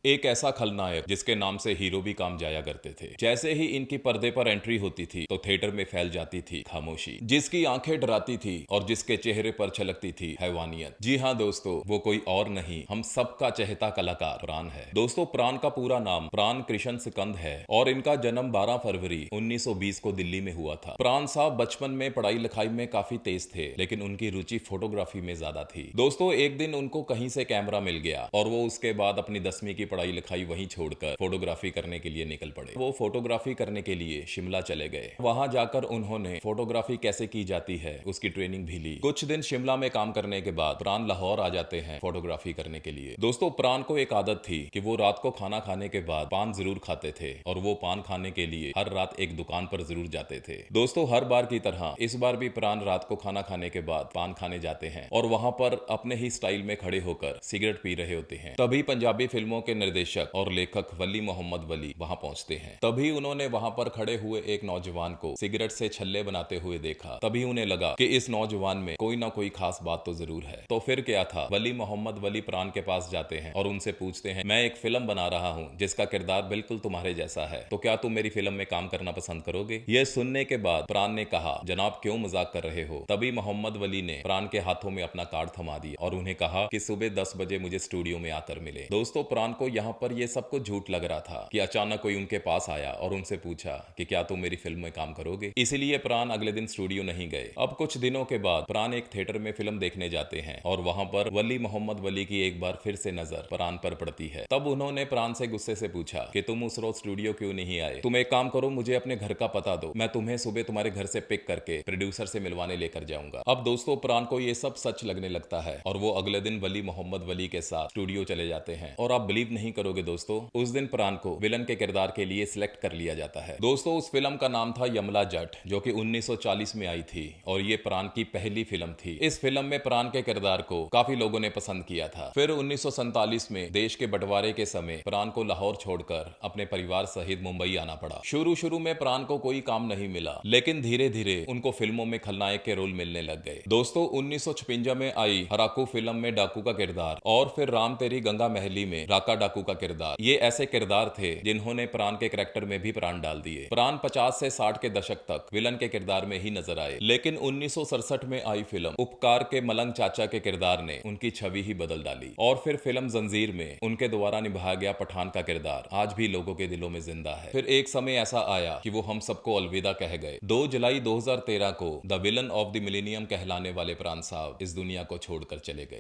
एक ऐसा खलनायक जिसके नाम से हीरो भी काम जाया करते थे। जैसे ही इनकी पर्दे पर एंट्री होती थी तो थिएटर में फैल जाती थी खामोशी, जिसकी आंखें डराती थी और जिसके चेहरे पर छलकती थी हैवानियत। जी हाँ दोस्तों, वो कोई और नहीं, हम सबका चहेता कलाकार प्राण है। दोस्तों, प्राण का पूरा नाम प्राण कृष्ण सिकंद है और इनका जन्म 12 फरवरी 1920 को दिल्ली में हुआ था। प्राण साहब बचपन में पढ़ाई लिखाई में काफी तेज थे, लेकिन उनकी रुचि फोटोग्राफी में ज्यादा थी। दोस्तों, एक दिन उनको कहीं से कैमरा मिल गया और वो उसके बाद अपनी 10वीं की पढ़ाई लिखाई वहीं छोड़कर फोटोग्राफी करने के लिए निकल पड़े। वो फोटोग्राफी करने के लिए शिमला चले गए। वहां जाकर उन्होंने फोटोग्राफी कैसे की जाती है उसकी ट्रेनिंग भी ली। कुछ दिन शिमला में काम करने के बाद प्राण लाहौर आ जाते हैं फोटोग्राफी करने के लिए। दोस्तों, प्राण को एक आदत थी कि वो रात को खाना खाने के बाद पान जरूर खाते थे और वो पान खाने के लिए हर रात एक दुकान पर जरूर जाते थे। दोस्तों, हर बार की तरह इस बार भी प्राण रात को खाना खाने के बाद पान खाने जाते हैं और वहां पर अपने ही स्टाइल में खड़े होकर सिगरेट पी रहे होते हैं। तभी पंजाबी फिल्मों के निर्देशक और लेखक वली मोहम्मद वली वहां पहुंचते हैं। तभी उन्होंने वहां पर खड़े हुए एक नौजवान को सिगरेट से छल्ले बनाते हुए देखा। तभी उन्हें लगा कि इस नौजवान में कोई ना कोई खास बात तो जरूर है। तो फिर क्या था, वली मोहम्मद वली प्राण के पास जाते हैं और उनसे पूछते हैं, मैं एक फिल्म बना रहा हूं जिसका किरदार बिल्कुल तुम्हारे जैसा है, तो क्या तुम मेरी फिल्म में काम करना पसंद करोगे? यह सुनने के बाद प्राण ने कहा, जनाब क्यों मजाक कर रहे हो? तभी मोहम्मद वली ने प्राण के हाथों में अपना कार्ड थमा दिया और उन्हें कहा कि सुबह 10 बजे मुझे स्टूडियो में आकर मिले। दोस्तों, प्राण को यहाँ पर यह सब कुछ झूठ लग रहा था कि अचानक कोई उनके पास आया और उनसे पूछा कि क्या तुम मेरी फिल्म में काम करोगे। इसीलिए प्राण अगले दिन स्टूडियो नहीं गए। अब कुछ दिनों के बाद प्राण एक थिएटर में फिल्म देखने जाते हैं और वहां पर वली मोहम्मद वली की एक बार फिर से नजर प्राण पर पड़ती है। तब उन्होंने प्राण से गुस्से से पूछा कि तुम उस रोज स्टूडियो क्यों नहीं आए? तुम एक काम करो, मुझे अपने घर का पता दो, मैं तुम्हें सुबह तुम्हारे घर से पिक करके प्रोड्यूसर से मिलवाने लेकर जाऊंगा। अब दोस्तों, प्राण को ये सब सच लगने लगता है और वो अगले दिन वली मोहम्मद वली के साथ स्टूडियो चले जाते हैं। और आप बिलीव नहीं करोगे दोस्तों, उस दिन प्राण को विलन के किरदार के लिए सिलेक्ट कर लिया जाता है। दोस्तों, उस फिल्म का नाम था यमला जट, जो कि 1940 में आई थी और ये प्राण की पहली फिल्म थी। इस फिल्म में प्राण के किरदार को काफी लोगों ने पसंद किया था। फिर 1947 में देश के बंटवारे के समय प्राण को लाहौर छोड़कर अपने परिवार सहित मुंबई आना पड़ा। शुरू में प्राण को कोई काम नहीं मिला, लेकिन धीरे धीरे उनको फिल्मों में खलनायक के रोल मिलने लग गए। दोस्तों, 1956 में आई हराकू फिल्म में डाकू का किरदार और फिर राम तेरी गंगा महली में राका डाकू का किरदार, ये ऐसे किरदार थे जिन्होंने प्राण के करैक्टर में भी प्राण डाल दिए। प्राण 50 से 60 के दशक तक विलन के किरदार में ही नजर आए, लेकिन 1967 में आई फिल्म उपकार के मलंग चाचा के किरदार ने उनकी छवि ही बदल डाली और फिर फिल्म जंजीर में उनके द्वारा निभाया गया पठान का किरदार आज भी लोगों के दिलों में जिंदा है। फिर एक समय ऐसा आया कि वो हम सबको अलविदा कह गए। 2 जुलाई 2013 को the villain of the millennium कहलाने वाले प्राण साहब इस दुनिया को छोड़कर चले गए।